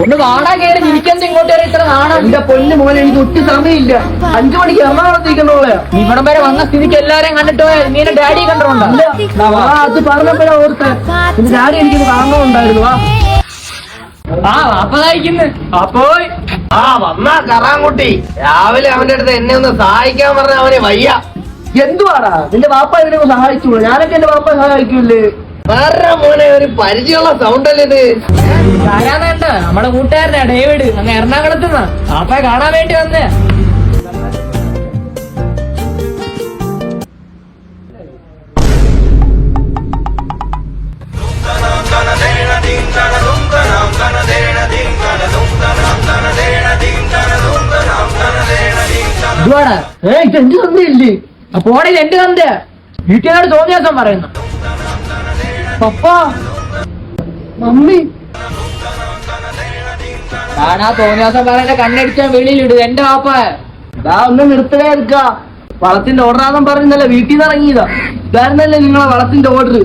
ഒന്ന് വാടാ കയറി എനിക്കെന്ത് ഇങ്ങോട്ട് വരെ ഇത്ര നാണം. എന്റെ പൊന്നു മോനെ, എനിക്ക് ഒട്ടും സമയമില്ല. 5 മണിക്ക് എറണാകുളത്തേക്കുള്ളൂടെ. ഇവിടം വരെ വന്ന സ്ഥിതിക്ക് എല്ലാരെയും കണ്ടിട്ട് നീ ഡാഡി കണ്ടിട്ടുണ്ടോ? അത് പറഞ്ഞപ്പോഴാ ഓർത്ത്. പിന്നെ ഡാഡി എനിക്കൊന്ന് കാണണമെന്നുണ്ടായിരുന്നു. അപ്പതായിരിക്കുന്നു. അപ്പോ വന്നാ കറാൻകുട്ടി രാവിലെ അവന്റെ അടുത്ത് എന്നെ ഒന്ന് സഹായിക്കാൻ പറഞ്ഞ അവന് വയ്യ. എന്തുവാടാ നിന്റെ വാപ്പ ഇതിനെ സഹായിച്ചു? ഞാനൊക്കെ എന്റെ വാപ്പ സഹായിക്കൂല്ലേ? വേറെ മോനെ ഒരു പരിചയമുള്ള സൗണ്ട് അല്ലേ ഇത്? ആരാന്നേണ്ട നമ്മുടെ കൂട്ടുകാരനാ ഡേവിഡ്, അങ്ങ് എറണാകുളത്ത് നിന്നാ. അപ്പ കാണാൻ വേണ്ടി വന്നേ. എന്റെ തന്നില്ലേ? അപ്പോടെ എന്റെ തന്റെ വീട്ടുകാരോട് തോന്നിയാസം പറയുന്നു. പപ്പ, മമ്മി, കാണാ തോന്നിയാസം പറയുന്ന കണ്ണടിച്ചാൽ വെളിയിലിടുക എന്റെ വാപ്പ. ഒന്ന് നിർത്തലേ എടുക്ക. വളത്തിന്റെ ഓർഡറാന്നും പറഞ്ഞല്ല വീട്ടിൽ നിന്ന് ഇറങ്ങിയതാ. ഇതായിരുന്നല്ലേ നിങ്ങളെ വളത്തിന്റെ ഓർഡർ?